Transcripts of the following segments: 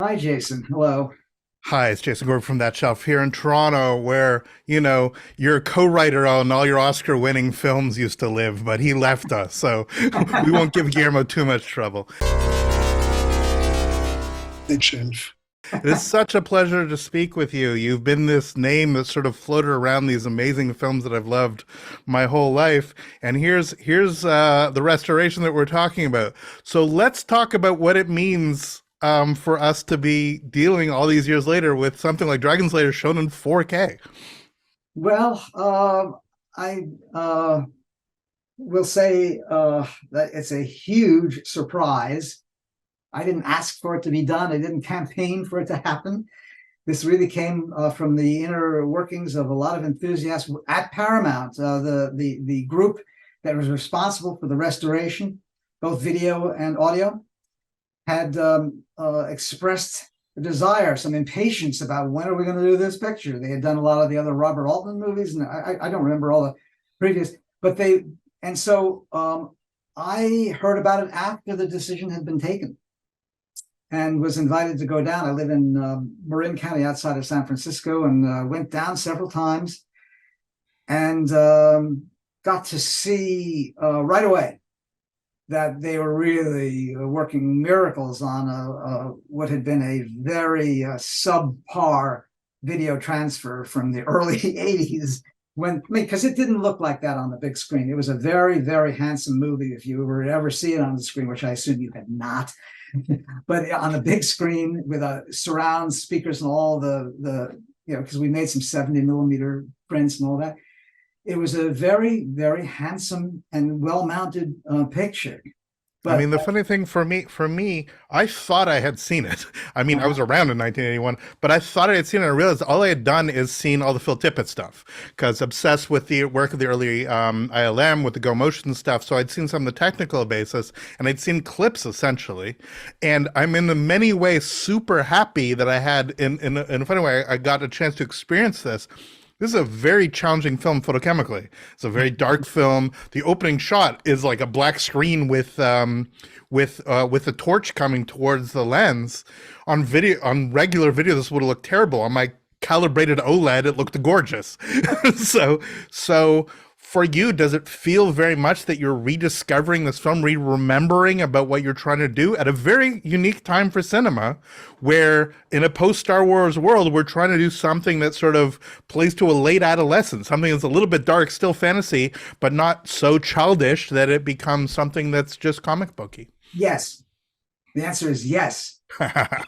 Hi, Jason. Hello. Hi, it's Jason Gordon from That Shelf here in Toronto, where, you're a co-writer on all your Oscar-winning films used to live, but he left us, so we won't give Guillermo too much trouble. Big shelf. It is such a pleasure to speak with you. You've been this name that sort of floated around these amazing films that I've loved my whole life, and here's the restoration that we're talking about. So let's talk about what it means for us to be dealing all these years later with something like Dragonslayer shown in 4K. Well, I will say that it's a huge surprise. I didn't ask for it to be done. I didn't campaign for it to happen. This really came from the inner workings of a lot of enthusiasts at Paramount, the group that was responsible for the restoration, both video and audio, had expressed a desire, some impatience about when are we going to do this picture. They had done a lot of the other Robert Altman movies, and I don't remember all the previous, but they, and so I heard about it after the decision had been taken and was invited to go down. I live in Marin County outside of San Francisco, and went down several times and got to see right away that they were really working miracles on what had been a very subpar video transfer from the early 80s. Because it didn't look like that on the big screen. It was a very, very handsome movie if you were to ever see it on the screen, which I assume you had not. But on the big screen with surround speakers and all because we made some 70 millimeter prints and all that. It was a very, very handsome and well-mounted picture. I mean, the funny thing for me, I thought I had seen it. I mean, I was around in 1981, but I thought I had seen it. I realized all I had done is seen all the Phil Tippett stuff, because obsessed with the work of the early ILM with the Go Motion stuff. So I'd seen some of the technical basis, and I'd seen clips essentially. And I'm in many ways super happy that I had, in a funny way, I got a chance to experience this. This is a very challenging film photochemically. It's a very dark film. The opening shot is like a black screen with a torch coming towards the lens. On regular video, this would have looked terrible. On my calibrated OLED, it looked gorgeous. so for you, does it feel very much that you're rediscovering this film, remembering about what you're trying to do at a very unique time for cinema, where in a post-Star Wars world, we're trying to do something that sort of plays to a late adolescence, something that's a little bit dark, still fantasy, but not so childish that it becomes something that's just comic booky? Yes, the answer is yes. I'm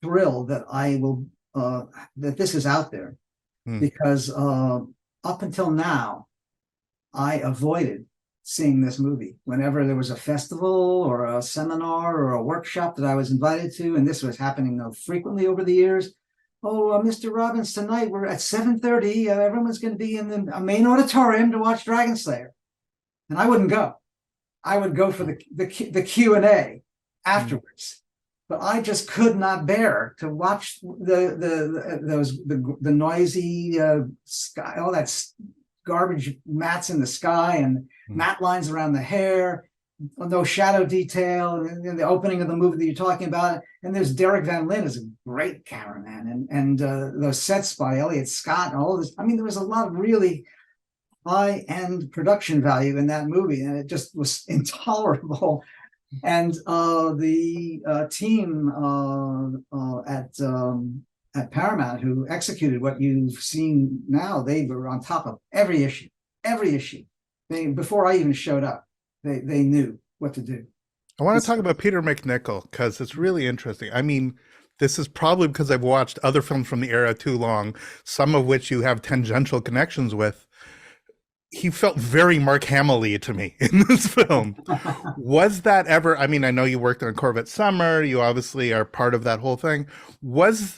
thrilled that that this is out there. Because up until now, I avoided seeing this movie whenever there was a festival or a seminar or a workshop that I was invited to, and this was happening frequently over the years. Oh, Mr. Robbins, tonight we're at 7:30. Everyone's going to be in the main auditorium to watch Dragonslayer, and I wouldn't go. I would go for the Q&A afterwards. But I just could not bear to watch the noisy sky, all that garbage mats in the sky and matte lines around the hair, no shadow detail, and the opening of the movie that you're talking about. And there's Derek Van Lin is a great cameraman, and those sets by Elliot Scott and all this. I mean, there was a lot of really high-end production value in that movie, and it just was intolerable. And the team at Paramount, who executed what you've seen now, they were on top of every issue. Every issue. Before I even showed up, they knew what to do. I want to talk about Peter McNichol, because it's really interesting. I mean, this is probably because I've watched other films from the era too long, some of which you have tangential connections with. He felt very Mark Hamill-y to me in this film. Was that ever, I mean, I know you worked on Corvette Summer, you obviously are part of that whole thing. What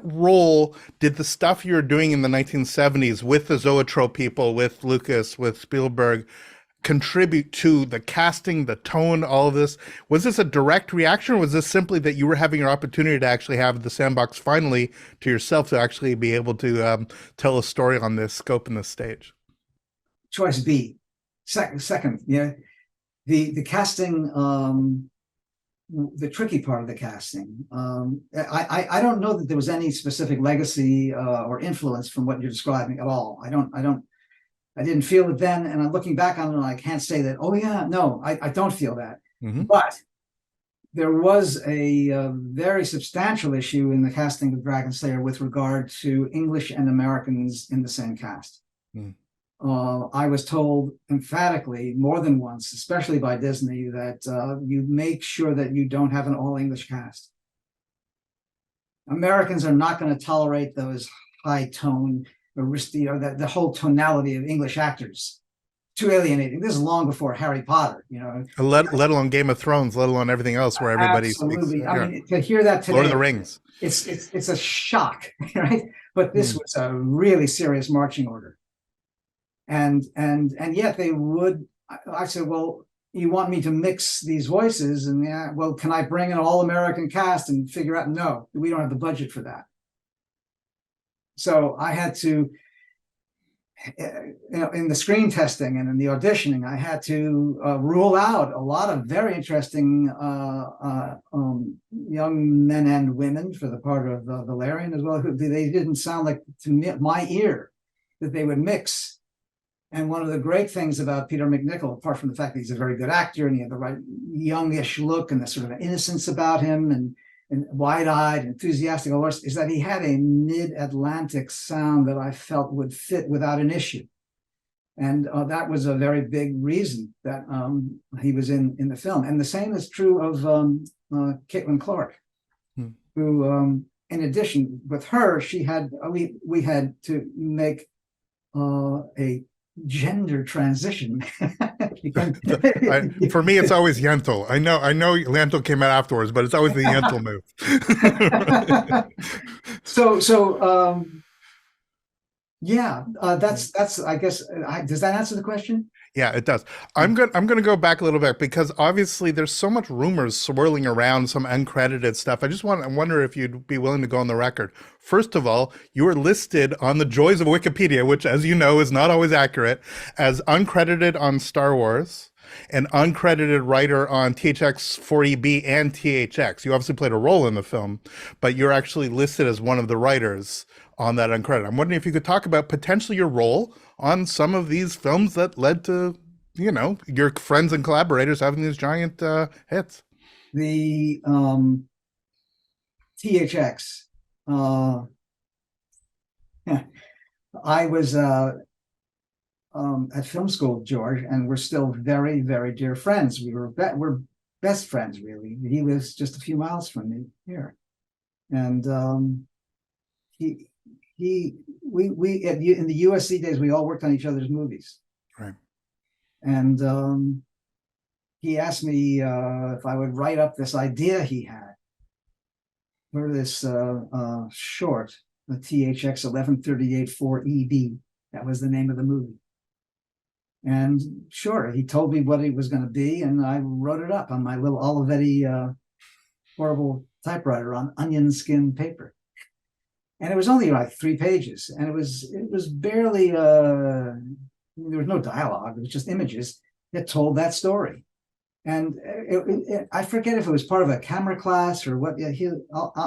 role did the stuff you were doing in the 1970s with the Zoetrope people, with Lucas, with Spielberg, contribute to the casting, the tone, all of this? Was this a direct reaction, or was this simply that you were having your opportunity to actually have the sandbox finally to yourself to actually be able to tell a story on this scope and this stage? Choice B. Second, yeah. The casting, the tricky part of the casting. I don't know that there was any specific legacy or influence from what you're describing at all. I didn't feel it then, and I'm looking back on it, and I can't say that. Oh yeah, no, I don't feel that. But there was a very substantial issue in the casting of Dragon Slayer with regard to English and Americans in the same cast. I was told emphatically more than once, especially by Disney, that you make sure that you don't have an all-English cast. Americans are not going to tolerate those high tone, or the whole tonality of English actors. Too alienating. This is long before Harry Potter, you know. Let alone Game of Thrones, let alone everything else where everybody absolutely speaks. I mean, to hear that today, Lord of the Rings. It's a shock, right? But this was a really serious marching order. And yet they would. I said, well, you want me to mix these voices? And yeah, well, can I bring an all-American cast and figure out? No, we don't have the budget for that. So I had to, in the screen testing and in the auditioning, I had to rule out a lot of very interesting young men and women for the part of Valerian as well. They didn't sound like, to me, my ear, that they would mix. And one of the great things about Peter MacNicol, apart from the fact that he's a very good actor and he had the right youngish look and the sort of innocence about him and wide-eyed, enthusiastic, all this, is that he had a mid-Atlantic sound that I felt would fit without an issue. And that was a very big reason that he was in the film. And the same is true of Caitlin Clark, who, in addition, with her, she had, we had to make a gender transition. For me, it's always Yentl. I know Yentl came out afterwards, but it's always the Yentl move. Yeah, that's I guess. Does that answer the question? Yeah, it does. I'm going to go back a little bit because obviously there's so much rumors swirling around, some uncredited stuff. I wonder if you'd be willing to go on the record. First of all, you are listed on the joys of Wikipedia, which, as you know, is not always accurate, as uncredited on Star Wars, an uncredited writer on THX-40B and THX. You obviously played a role in the film, but you're actually listed as one of the writers on that uncredited. I'm wondering if you could talk about potentially your role on some of these films that led to, your friends and collaborators having these giant hits. The THX. I was at film school, George, and we're still very, very dear friends. We're best friends, really. He lives just a few miles from me here, and we in the USC days, we all worked on each other's movies. Right. And he asked me if I would write up this idea he had for this short, the THX-1138 4EB. That was the name of the movie. And sure, he told me what it was going to be, and I wrote it up on my little Olivetti horrible typewriter on onion skin paper. And it was only like 3 pages, and it was barely there was no dialogue. It was just images that told that story. And I forget if it was part of a camera class or what.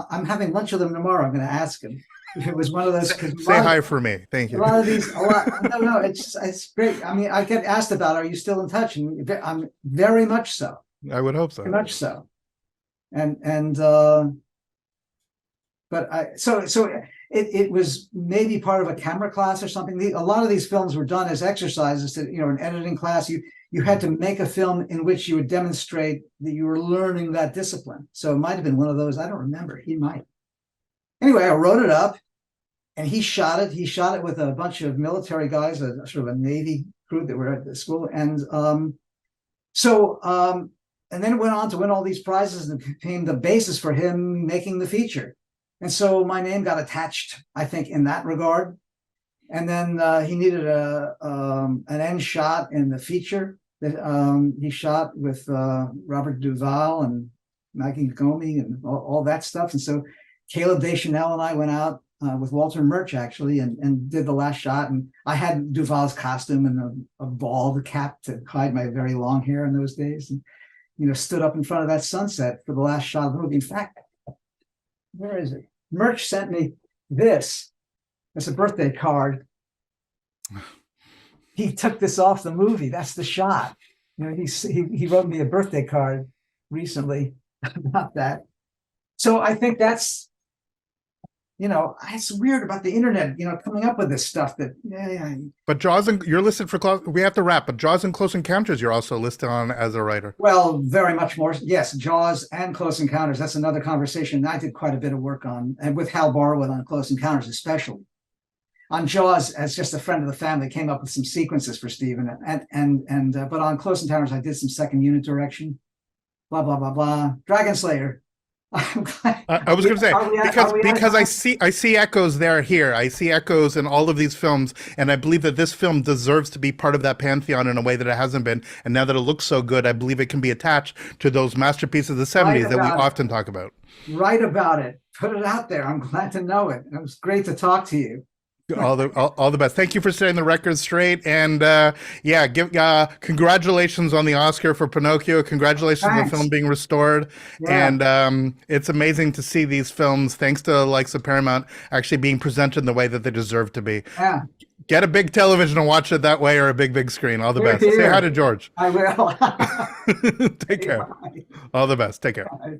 I'm having lunch with him tomorrow. I'm going to ask him if it was one of those. Say hi for me. Thank you. No, it's great. I mean, I get asked about, are you still in touch? And I'm very much so. I would hope so. Very much so. But it was maybe part of a camera class or something. A lot of these films were done as exercises to, an editing class. You had to make a film in which you would demonstrate that you were learning that discipline. So it might have been one of those. I don't remember. He might. Anyway, I wrote it up, and he shot it. He shot it with a bunch of military guys, a sort of a Navy crew that were at the school, and then it went on to win all these prizes and became the basis for him making the feature. And so my name got attached, I think, in that regard. And then he needed an end shot in the feature that he shot with Robert Duvall and Maggie Gomi and all that stuff. And so Caleb Deschanel and I went out with Walter Murch actually, and did the last shot. And I had Duvall's costume and a bald cap to hide my very long hair in those days, and stood up in front of that sunset for the last shot of the movie. In fact, where is it? Murch sent me this as a birthday card. He took this off the movie. That's the shot. He wrote me a birthday card recently about that. So I think that's, it's weird about the internet, coming up with this stuff that, But Jaws, and you're listed for, we have to wrap, but Jaws and Close Encounters, you're also listed on as a writer. Well, very much more. Yes, Jaws and Close Encounters. That's another conversation I did quite a bit of work on, and with Hal Barwood on Close Encounters, especially. On Jaws, as just a friend of the family, came up with some sequences for Stephen, but on Close Encounters, I did some second unit direction. Blah blah blah blah. Dragonslayer. I was going to say because I see echoes here. I see echoes in all of these films, and I believe that this film deserves to be part of that pantheon in a way that it hasn't been. And now that it looks so good, I believe it can be attached to those masterpieces of the '70s that we often talk about. Write about it. Put it out there. I'm glad to know it. It was great to talk to you. All the best. Thank you for setting the record straight, and congratulations on the Oscar for Pinocchio. Congratulations on the film being restored, and it's amazing to see these films, thanks to the likes of Paramount, actually being presented in the way that they deserve to be. Yeah. Get a big television and watch it that way, or a big screen. All the best. Say hi to George. I will. Take care. All the best. Take care. Bye.